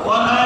وأ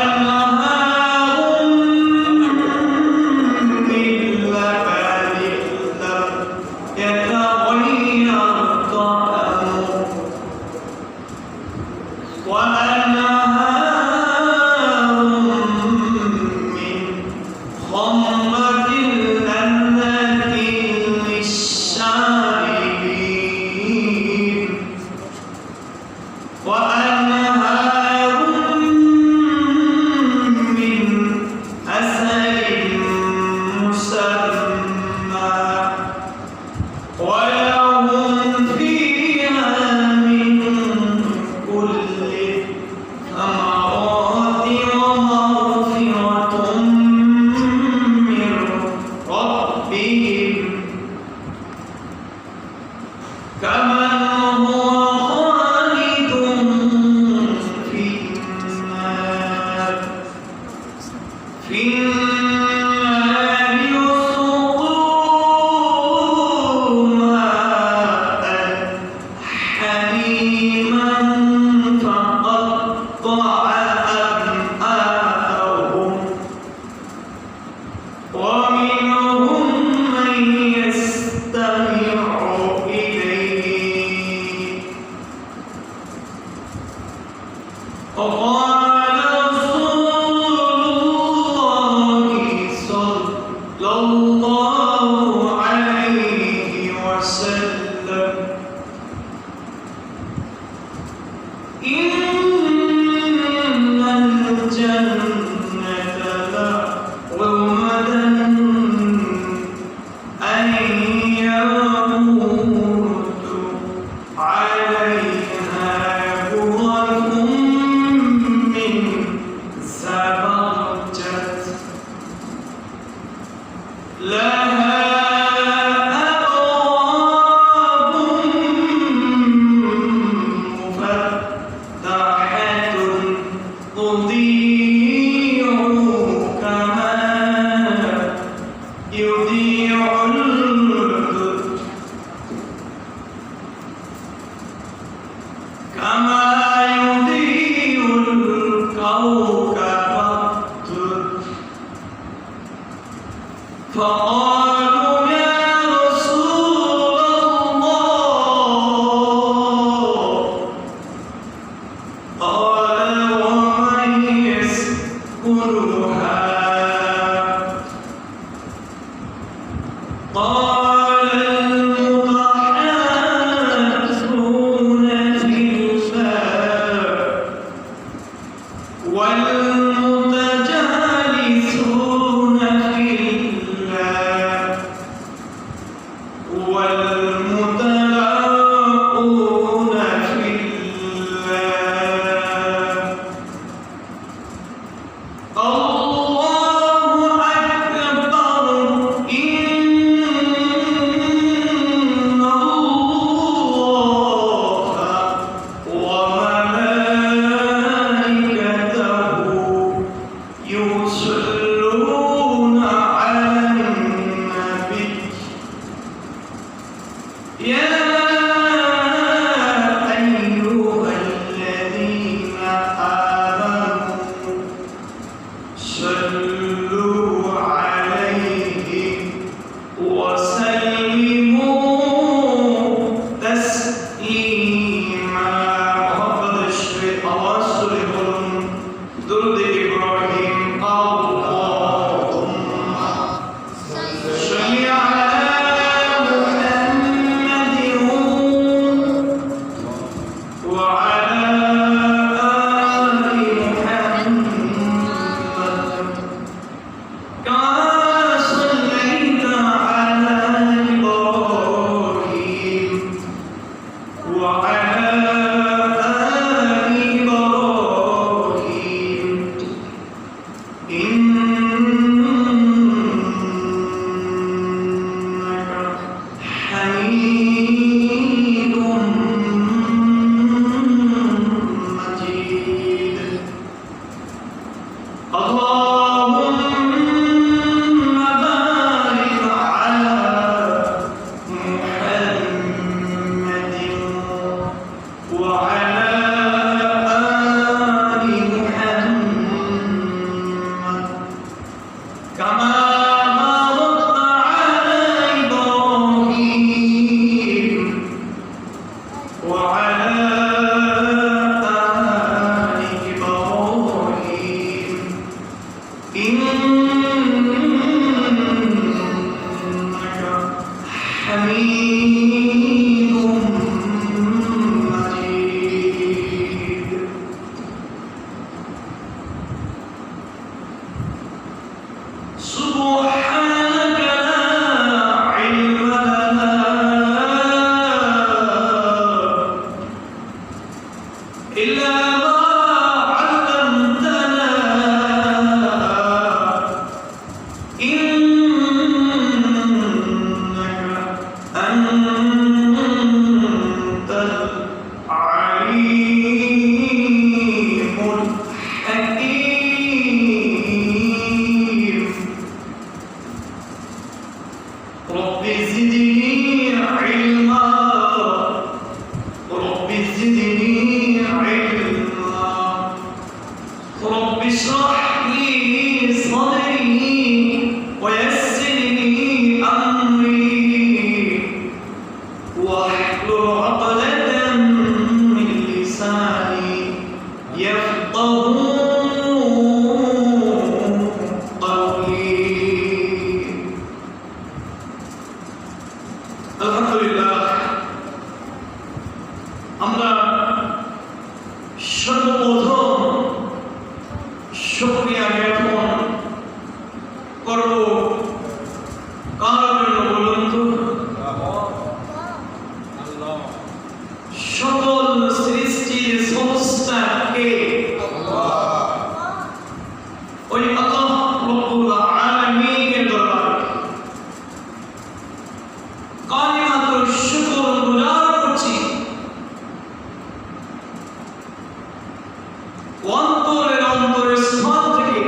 অন্তরের অন্তরের স্থল থেকে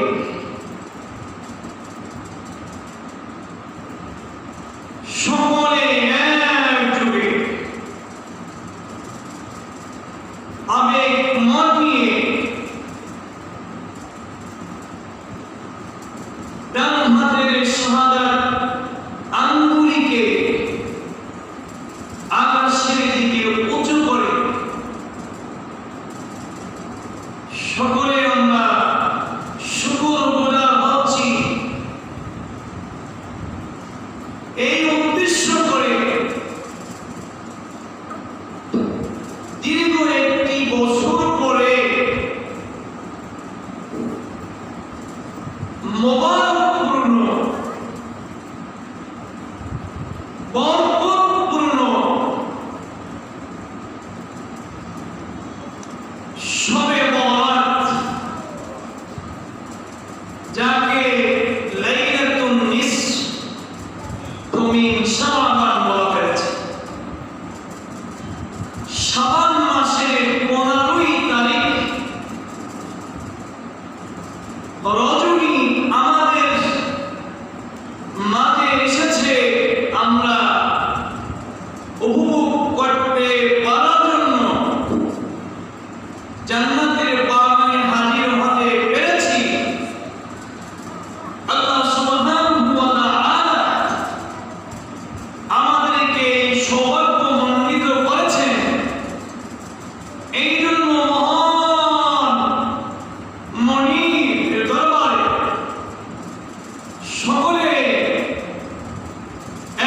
সকলে একযোগে আবেগ মানিয়ে ডান হাতের শাহাদাত আঙ্গুলিকে আকাশের দিকে উঁচু করে সকলে আমরা শুকরগুজার হচ্ছি এই উদ্দেশ্য করে দীর্ঘ একটি বছর পরে মোবারকপূর্ণ বরকতপূর্ণ শবে বরাত যাকে লাইলাতুন নিসফ মিন শাবান বলা হয়েছে। শাবান মাসের 15 তারিখ রজনী আমাদের মাঝে এসেছে আমরা উপভোগ করতে পারার জন্য জান্নাতের বাগানে হাজির হতে পেরেছি। আল্লাহ সুবহানাহু ওয়া তাআলা আমাদেরকে সৌভাগ্যমণ্ডিত করেছেন। এই জন্য মহান মনির দরবারে সকলে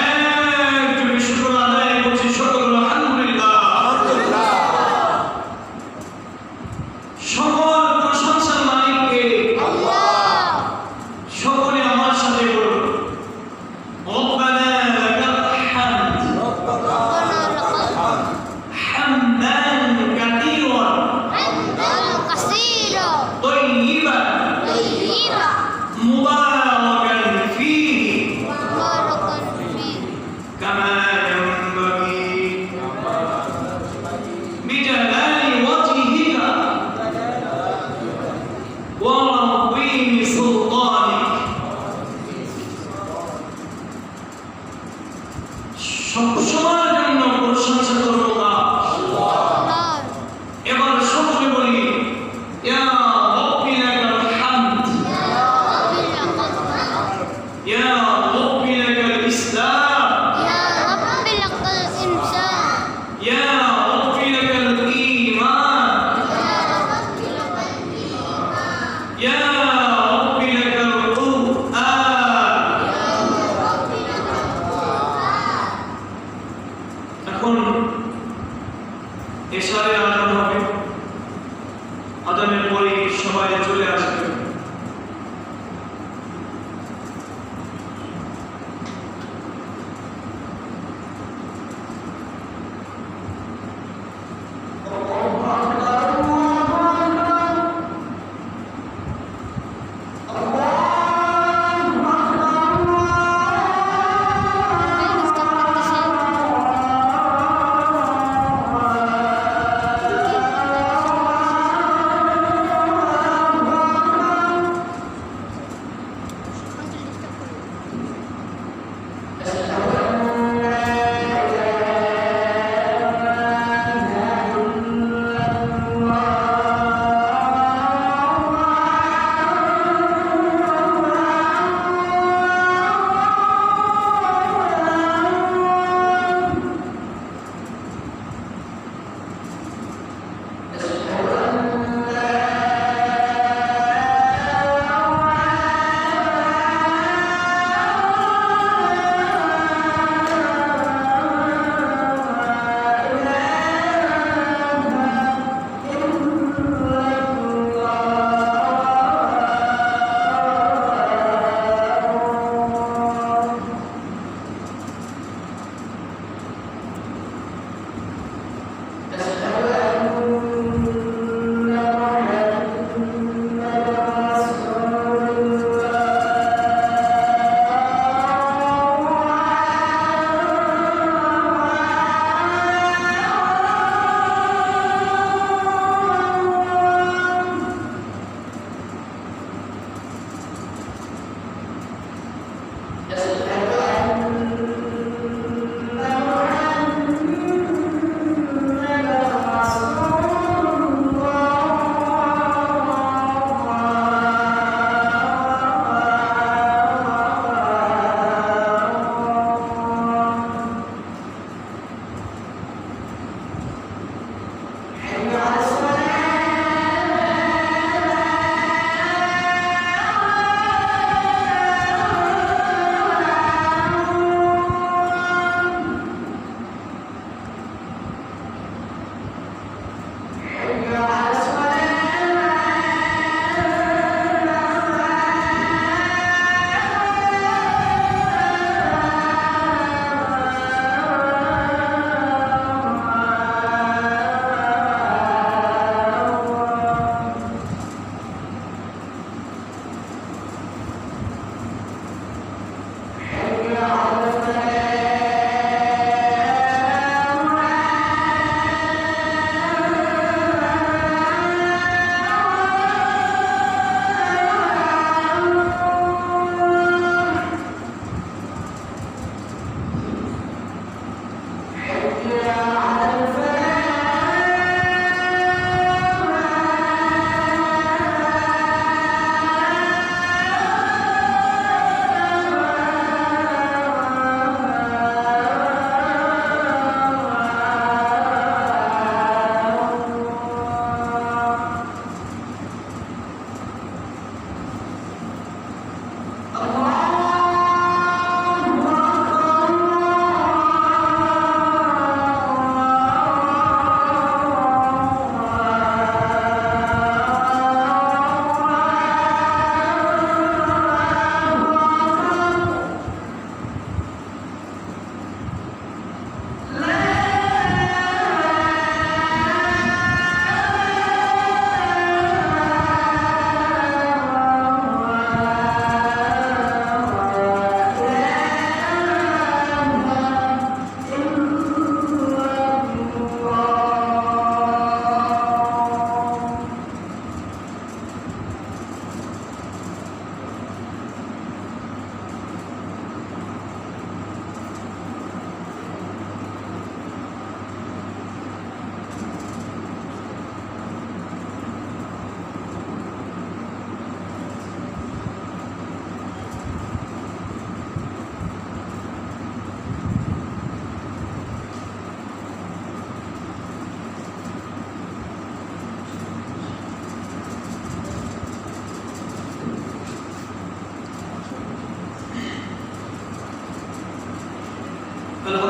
একযোগে শুকর আদায় করছি। সকল আলহামদুলিল্লাহ, সকল প্রশংসার মালিককে আল্লাহ। সকলে আমার সাথে বলুন রব্বানা লাকাল হামদ হামদান কাসীরান তাইয়্যিবান মুবারাকান ফীহি কামা ইয়ানবাগী বিজালালি ওয়াজহিকা ওয়া আযীমি সুলতানিক। সবসময়ের জন্য প্রশংসা করব আল্লাহ। এবার সকলে বলি ইয়া রাব্বি লাকাল হামদ, ইয়া রাব্বি লাকাল ইসলাম, ইয়া রাব্বি লাকাল ঈমান, ইয়া রাব্বি লাকাল কুরআন। এখন এশারের আজান হবে, আজানের পরে সবাই চলে আসবে।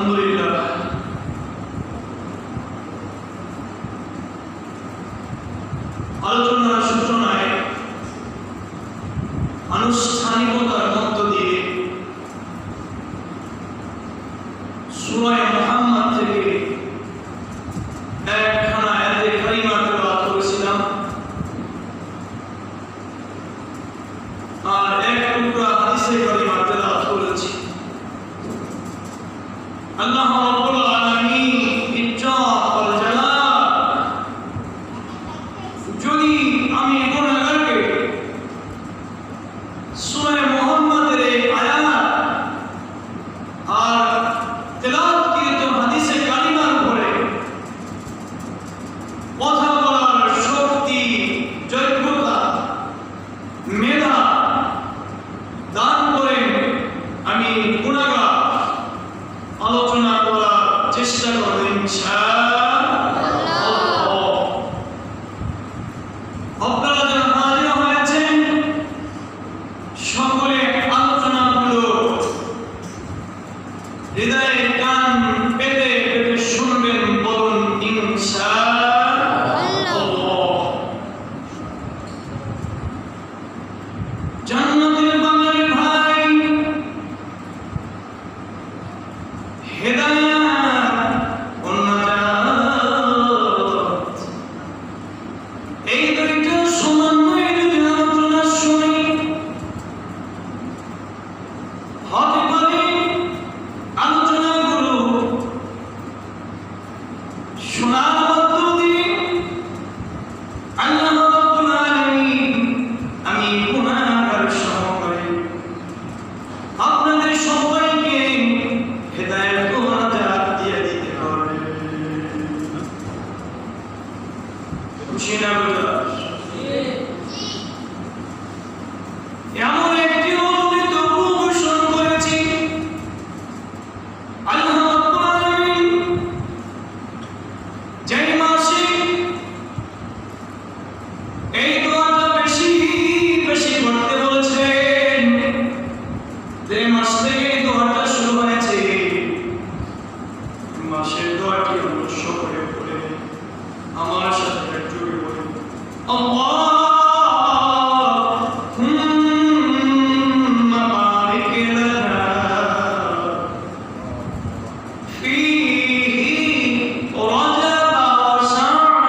আলহামদুলিল্লাহ, আলোচনার সূচনায় আনুষ্ঠানিকতার মধ্য দিয়ে সূরা মুহাম্মদ থেকে একখানা আয়াতে কারিমা তেলাওয়াত করেছিলাম, আর এক টুকরা হাদিসে কারিমা তেলাওয়াত করেছি। আল্লাহ রাব্বুল আলামিন ইজ্জত ওয়াল জালাল যদি আমি গুনাহগারকে সূরা মুহাম্মাদের এই আয়াত আর তেলাওয়াতকৃত হাদিসে কারিমার উপরে কথা বলার শক্তি, যোগ্যতা, মেধা দান করেন, আমি গুনাহগার আলোচনা করার চেষ্টা করব ইনশাআল্লাহ। আপনারা যারা হাজির হয়েছেন সকলে আলোচনাগুলো হৃদয়ে কান পেতে পেতে শুনবেন, বলুন ইনশাআল্লাহ। জান্নাতের বাঙালি ভাই, হেদায়াত ও নাজাত, এই দুইটা সমন্বয়ে যদি আলোচনা শুনি, হতে পারে আলোচনাগুলো শোনার মধ্য দিয়ে আল্লাহ রাব্বুল আলামিন আমি গুনাহগার সহকারে আপনাদের সবাইকে হেদায়েত ও নাজাত দিয়ে দিতে পারবেন। খুশি না বেজার? এমন একটি অনুদিত ঘোষণা করেছি আল্লাহ রাব্বুল আলামিন যেই মাসে এই দোয়াটা বেশি বেশি করতে বলেছেন, যে মাস থেকে এই দোয়াটা শুরু হয়েছে, মাসের দোয়াটি আমরা সকলে পড়ে আমার সাথে একটু বলি, আল্লাহুম্মা বারিক লানা ফীহি রাজাব ওয়া শাবান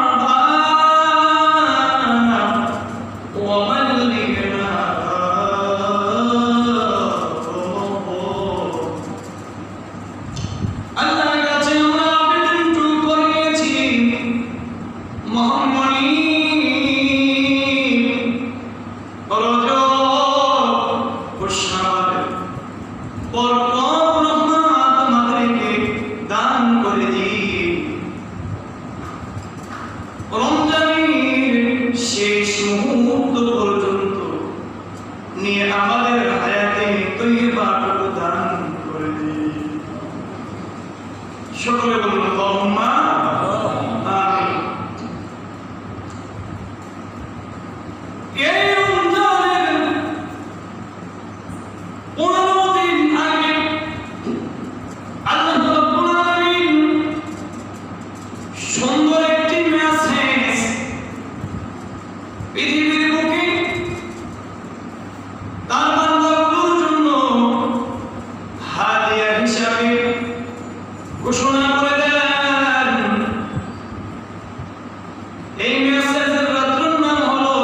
ওয়া বাল্লিগনা আল্লাহর কাছে আমরা আবেদন করেছি, মহামণি রজব ও শাবান বরকত রহমত আমাদেরকে দান করে দিন। রমজানের শেষ মুহূর্ত পর্যন্ত নিয়ে আমাদের হায়াতে তৈয়বাটুকু দান করে দিন। সকলে বলুন আল্লাহুম্মা আমিন। এই রমজানের 15 দিন আগে আল্লাহ রাব্বুল আলামিন সুন্দর একটি মেসেজ পৃথিবীর বুকে তার বান্দাগুলোর জন্য হাদিয়া হিসাবে ঘোষণা করে দেন। এই মেসেজের রাত্রের নাম হলো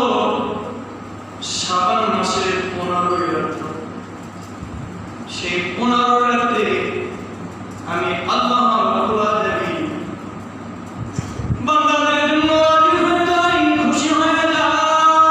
শাবান মাসের 15 রাত্র। সেই 15 রাতে আমি আল্লাহ রাব্বুল আলামিন বান্দাদের জন্য রাজি হয়ে যাই, খুশি হয়ে যাই।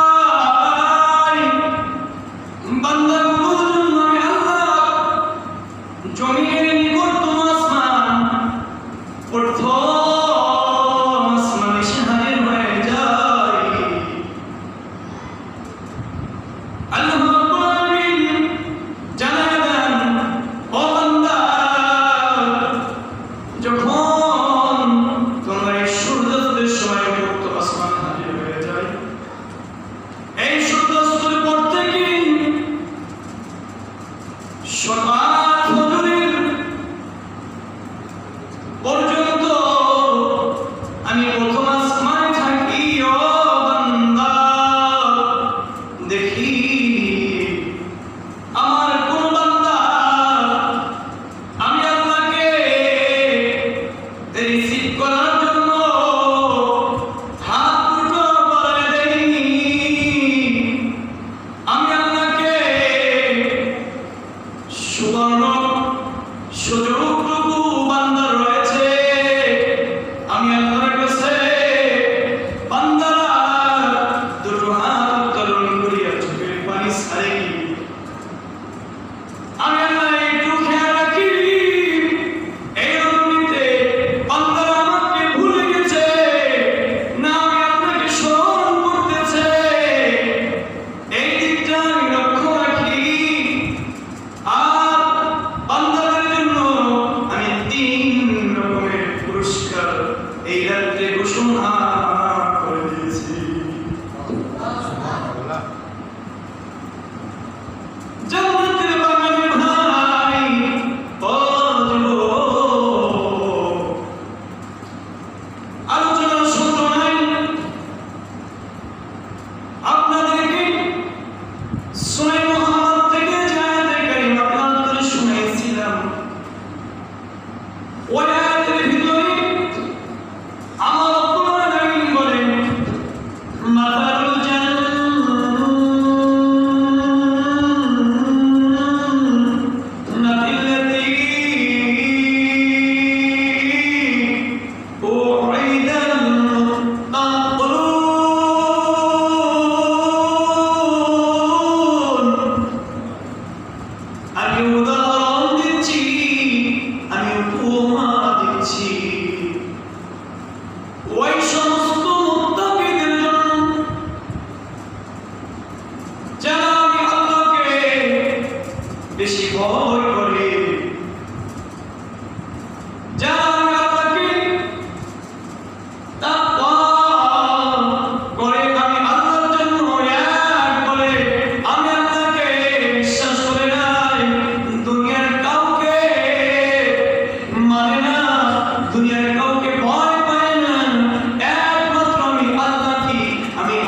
বেশি ভয় করে, যারা আল্লাহকে তাকওয়া করে, আমি আল্লাহর জন্য এক বলে, আমি আল্লাহকে বিশ্বাস করে নাই, দুনিয়ার কাউকে মানে না, দুনিয়ার কাউকে ভয় পায় না, একমাত্র আমি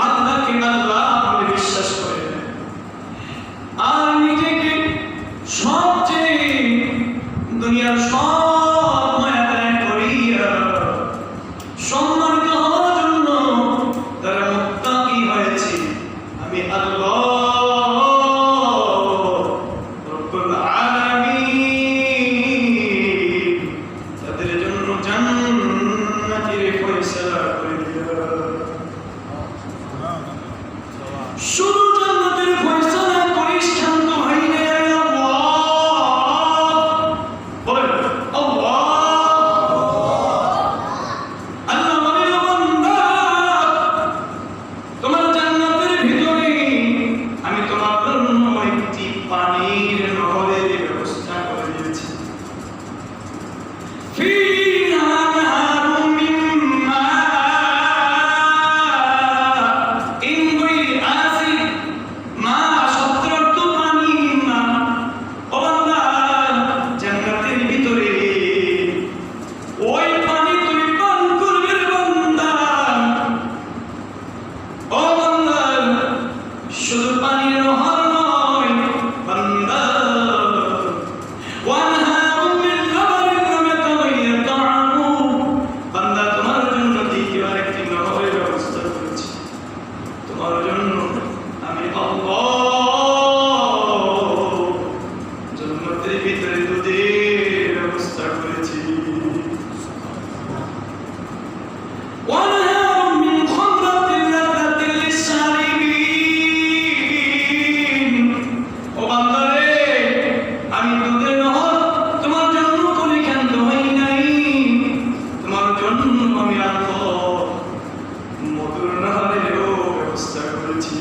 আল্লাহকে আল্লাহ বলে বিশ্বাস করে, আর নিজেকে সবচেয়ে দুনিয়ার সব মায়া ত্যাগ করিয়া সম্মানিত হওয়ার জন্য তারা মুত্তাকি হয়েছে। আমি আল্লাহ রব্বুল আলামিন তাদের জন্য জান্নাতের ফয়সালা করে দিলাম। শুধু জান্নাতের ফয়সালা করিস শান্ত হয় না, পানির নহরের ব্যবস্থা করে দিয়েছে। ফিহা নাহারুম মিন মাইন আসিদ, মা শব্দটা পানি, মা ও বান্দা, জান্নাতের ভিতরে ওই পানি তুমি পান করবে বান্দা। ও বান্দা, শুধু পানির নহর নয় বান্দা, ওয়ানহারুম মিন খাবারিন লাম ইয়াতাগায়্যার তা'আমুহু, বান্দা তোমার জন্য দ্বিতীয় আরেকটি নহরের ব্যবস্থা করেছি। তোমার জন্য আমি আল্লাহ জান্নাতের ভিতরে দুধের ব্যবস্থা করেছি। ওয়ানহারুম মিন খামরাতিন লাযাতিন লিশ-শারিবিন, ও বান্দা রে, আমি দুধের নহর তোমার জন্য করে ক্ষান্ত হই নাই, তোমার জন্য আমি আল্লাহ মধুর নহরেরও ব্যবস্থা করেছি।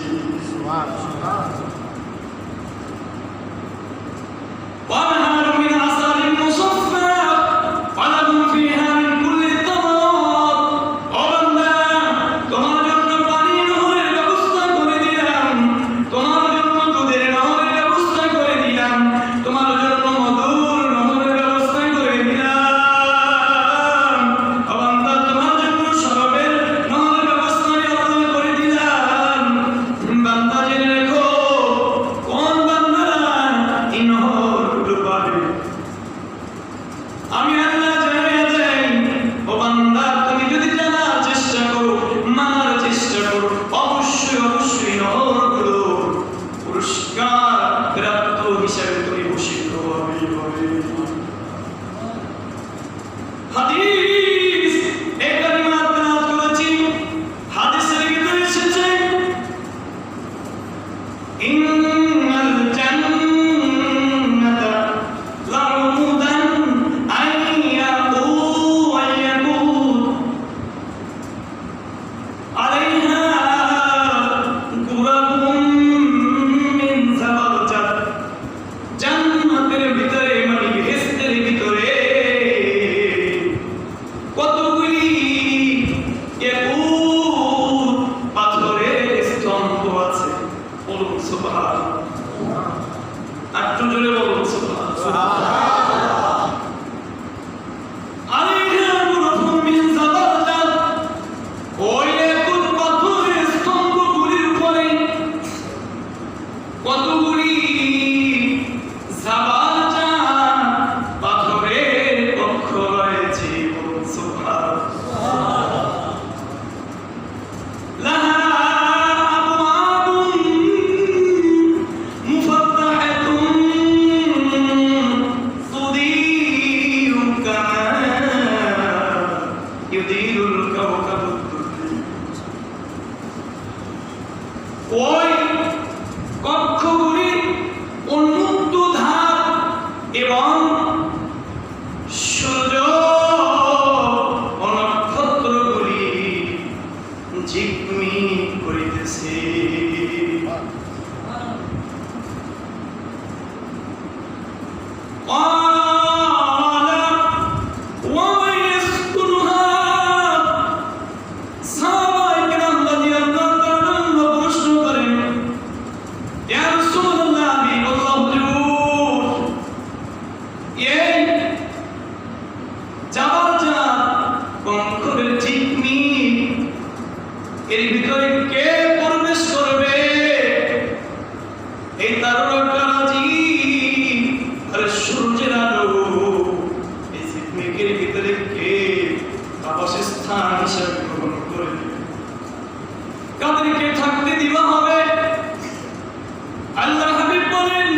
وأنهار من عسل مصفى ولهم فيها من كل الثمرات, ও বান্দা, তোমার জন্য পানির নহরের ব্যবস্থা করে দিলাম, তোমার জন্য দুধের নহরের ব্যবস্থা করে দিলাম, তোমার জন্য মধুর নহরের ব্যবস্থা করে দিলাম, ও বান্দা, তোমার জন্য শরাবের নহরের ব্যবস্থা আমি আল্লাহ করে দিলাম। বান্দা জেনে রেখো, কোন বান্দারা এই নহরগুলো পাবে? আমি আল্লাহ জানিয়ে দেই, ও বান্দা, তুমি যদি জানার চেষ্টা করো, মানার চেষ্টা করো, অবশ্যই অবশ্যই নহরগুলো পুরস্কার প্রাপ্ত হিসাবে তুমি ভূষিত হবে। হাদিস এই কালিমা তেলাওয়াত করেছি, হাদিসের ভিতরে এসেছে, ইন্নাল জান্নাতা লা'উমুদান আইয়াকু আলাইহা গুরাবুম মিন যাবারজাদ, জান্নাতের ভিতরে মানে বেহেশতের ভিতরে কতগুলি ইয়াকুত পাথরের স্তম্ভ আছে। বলুন সুবহানাল্লাহ, একটু জোরে বলুন সুবহানাল্লাহ। আলাইহা গুরাবুম মিন যাবারজাদ, ওই ইয়াকুত পাথরের স্তম্ভগুলির উপরে কতগুলি যাবারজাদ পাথরের কক্ষ রয়েছে। বলুন সুবহানাল্লাহ। লাহা ওই কক্ষগুলি উন্মুক্ত ধাপ এবং সূর্য ও নক্ষত্রগুলি ঝিকমিক করিতেছে। এর ভিতরে কে প্রবেশ করবে? এই তারকারাজি আর সূর্যের আলো এই ঝিকমিকের ভিতরে কে আবাসস্থান হিসেবে গ্রহণ করবে? কাদেরকে থাকতে দিবা হবে? আল্লাহ হাবিব বলেন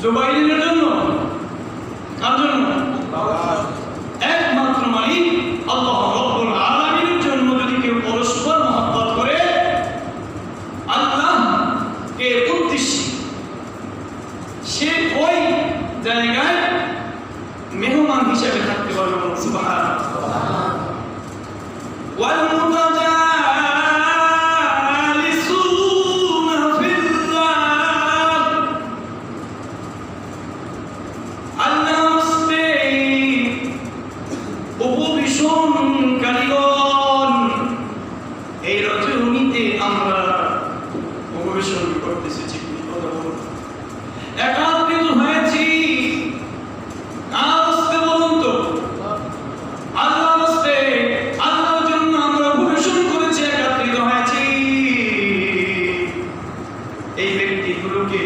জুবাইরের জন্য, কার জন্য? একমাত্র মালিক আল্লাহ রাব্বুল আলামিনের জন্য যদি কেউ পরস্পর মহব্বত করে আল্লাহকে উদ্দেশ্যে, সে ওই জায়গায় মেহমান হিসেবে থাকতে পারবে। সুবহানাল্লাহ। ওয়াল এই রজনীতে আমরা অববেশন করতেছি, একাত্রিত হয়েছি। আস্তে বলুন তো, আল্লাহর রাস্তে, আল্লাহর জন্য আমরা অববেশন করেছি, একাত্রিত হয়েছি। এই ব্যক্তিগুলোকে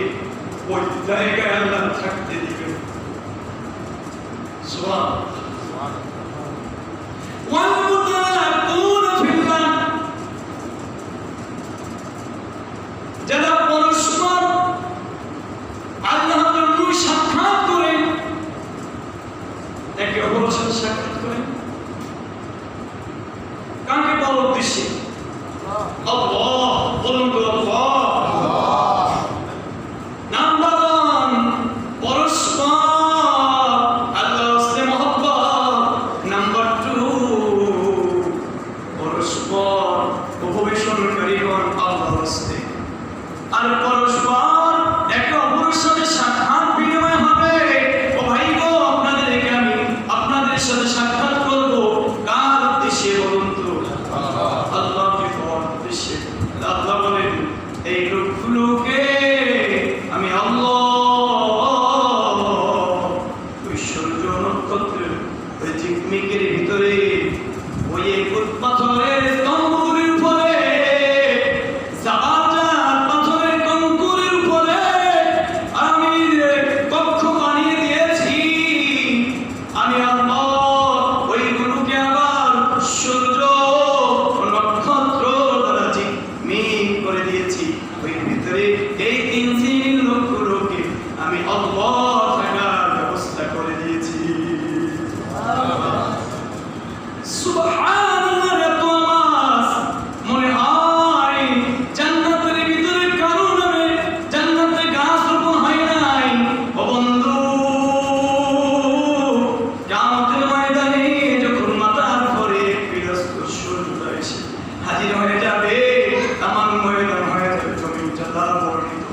ওই জায়গায় আল্লাহ থাকতে দিবেন। সুবহানাল্লাহ। যারা পরস্পর আল্লাহর জন্য সাক্ষাৎ করে, একে অপরের সাথে সাক্ষাৎ করে, কাকে পাওয়ার উদ্দেশ্যে? আল্লাহ। বলুন তো আল্লাহ। নাম্বার 1 পরস্পর আল্লাহর রাস্তায় মহব্বত। নাম্বার 2 পরস্পর উপবেশনকারীগণ আল্লাহর রাস্তায়। আর পরস্পর একে অপরের সাথে সাক্ষাৎ বিনিময় হবে। ও ভাই গো, আপনাদেরকে আমি আপনাদের সাথে সাক্ষাৎ করব কার উদ্দেশ্যে? বলুন তো আল্লাহকে পাওয়ার উদ্দেশ্যে। আল্লাহ বলেন এই লোকগুলোকে আমি আল্লাহ ওই সূর্য নক্ষত্রের ওই ঝিকমিকের ভিতরে ওই পাথরের স্তম্ভগুলির উপরে এই 3 শ্রেণীর লোকগুলোকে আমি আল্লাহ থাকার ব্যবস্থা করে দিয়েছি। সুবহানাল্লাহ। এত নামাজ মনে হয় জান্নাতের ভিতরে কারো নামে জান্নাতে গাছ রোপণ হয় নাই। ও বন্ধু, কিয়ামতের ময়দানে যখন মাথার উপরে বিরস্ত সূর্য এসে হাজির হয়ে যাবে, তামাম ময়দান হয়ে যাবে জমিন জাদা বর্ণিত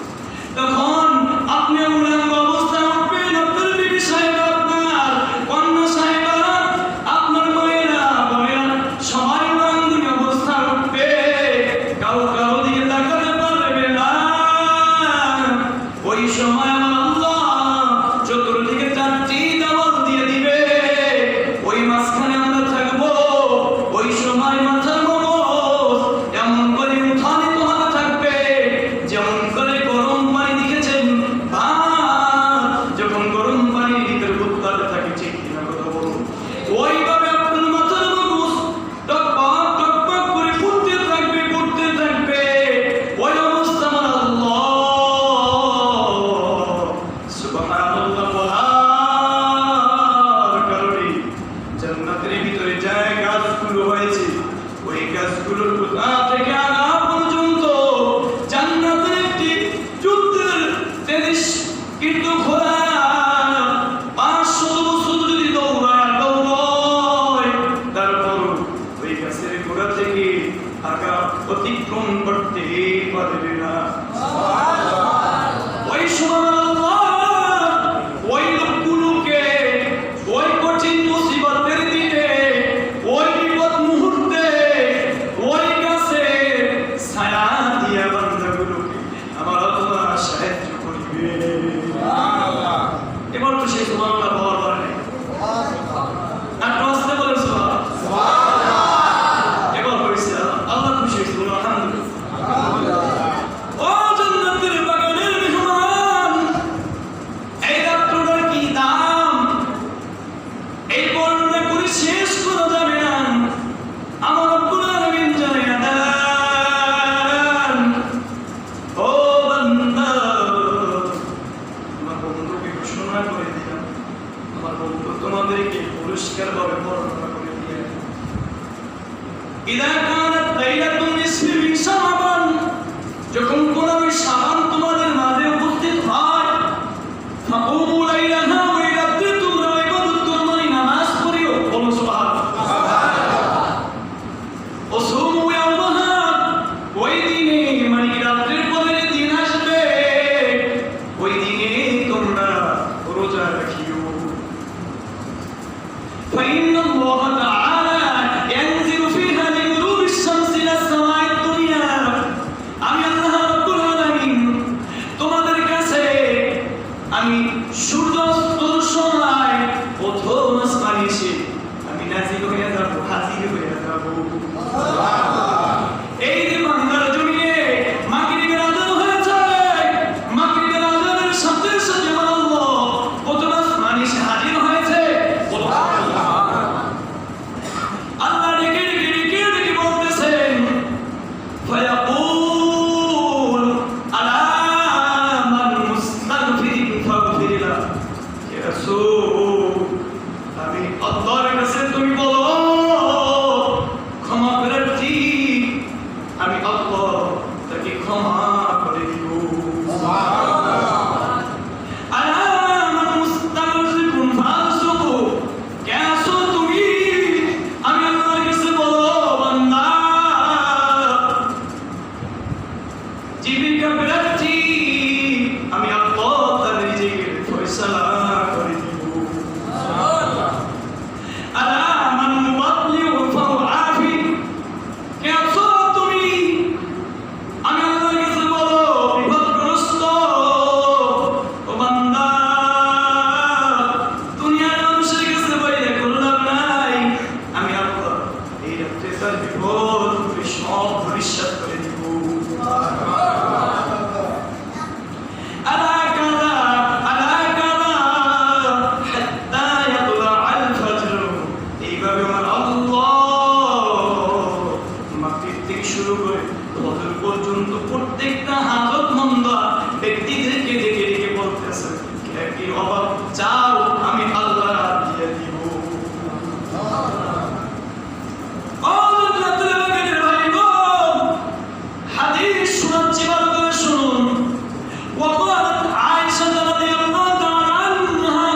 সূর্যাস্তর সময় প্রথম আসমানে এসে আমি নাজিল হয়ে যাব, হাজির হয়ে যাব। এই যে বাংলার জমিনে মাগরিবের আযান হয়েছে, মাগরিবের আযানের সাথে সাথে আমার আল্লাহ প্রথম আসমানে এসে হাজির হয়েছে। আল্লাহ ডেকে ডেকে ডেকে ডেকে বলতেছেন, ফায়াকুল আলা মান মুস্তাগফিরিন ফাগফির লাহ। ইয়া রাসূল, আমি আল্লাহর কাছে তুমি বলো ক্ষমা প্রার্থী, আমি আল্লাহ তাকে ক্ষমা করে দিব। আলা মান মুস্তাগফিরিন ফাগফিরু, কে আছো তুমি? আমি আল্লাহর কাছে বলো বান্দা জীবিকা প্রার্থী, আমি আল্লাহ তার রিজিকের ফয়সালা করে দিব। আলা মান মুবাল্লিগু ফাআফি, কে আছো তুমি? আমি আল্লাহর কাছে বলো বিপদগ্রস্ত। ও বান্দা, দুনিয়ার মানুষের কাছে বইলে কোনো লাভ নাই, আমি আল্লাহ এই রাত্রে তার বিপদ সব ভবিষ্যৎ করে দিব। এইভাবে আমার আল্লাহ মাগরিব থেকে শুরু করে ফজর পর্যন্ত প্রত্যেকটা হাজতমন্দ ব্যক্তিদেরকে ডেকে ডেকে বলতেছে, কে কি অভাব চাও আমি আল্লাহ দিয়ে দিব। হাদিস শোনাচ্ছি, ভালো করে শুনুন। وقالت عائشة رضي الله تعالى عنها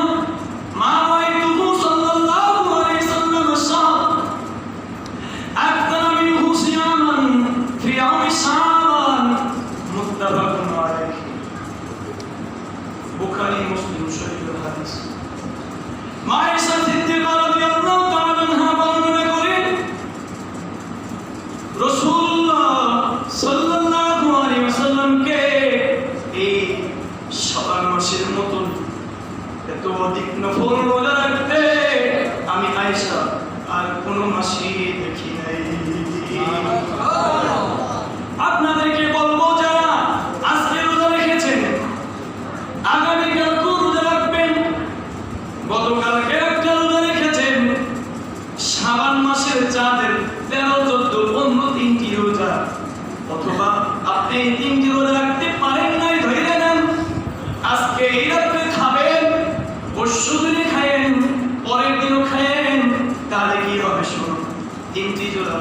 ما رأيته صلى الله عليه وسلم الشهر أكثر منه صياما في يوم شعبان متفق عليه। বুখারী মুসলিম শরীফের হাদিস। আয়েশা সিদ্দিকা রাদিয়াল্লাহু তাআলা আনহা বর্ণনা করেন, রাসূলুল্লাহ সাল্লাল্লাহু আলাইহি ওয়াসাল্লামকে এই শাবান মাসের মতন এত অধিক নফল রোজা রাখতে আমি আয়েশা আর কোন মাসে দেখি নাই। আপনাদেরকে বলবো, যারা আজকে রোজা রেখেছেন আগামীকাল রোজা রাখবেন, গতকালকে একটা রোজা রেখেছেন, শাবান মাসের চাঁদের 13, 14, 15 তিনটি রোজা, অথবা আপনি এই তিনটি রোজা রাখতে পারেন নাই, ধরে নেন আজকে এই রাত্রে খাবেন, পরশু দিনে খায়েন, পরের দিনও খায়েন, তাহলে কি হবে শুনুন। তিনটি রোজা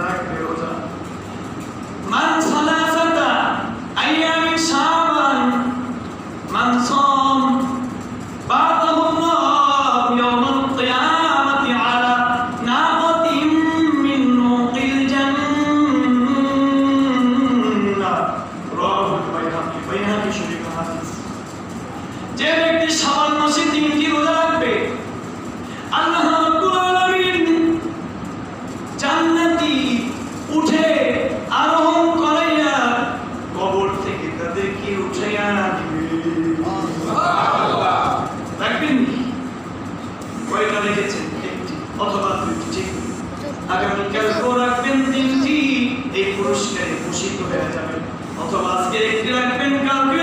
রাখবে রোজা। মান সালাসাতা আইয়ামিন শাবান মান সাম বা'দাহুল্লাহ ইয়াওমাল কিয়ামাতি আলা নাকাতিন মিন নুকিল জান্নাহ। রাওয়াহুল বাইহাকী, বাইহাকী শরীফের হাদিস। যে ব্যক্তি শাবান মাসে তিনটি রোজা রাখবে, আল্লাহ রাব্বুল আলামিন জান্নাতি উঠে আরোহণ করাইয়া কবর থেকে তাদেরকে উঠাইয়া দিবে। রাখবেন কয়টা রেখেছেন? একটি অথবা দুইটি, ঠিক। আগামীকাল রাখবেন তিনটি, এই পুরস্কারে ভূষিত হয়ে যাবেন। অথবা আজকে একটি রাখবেন, কালকে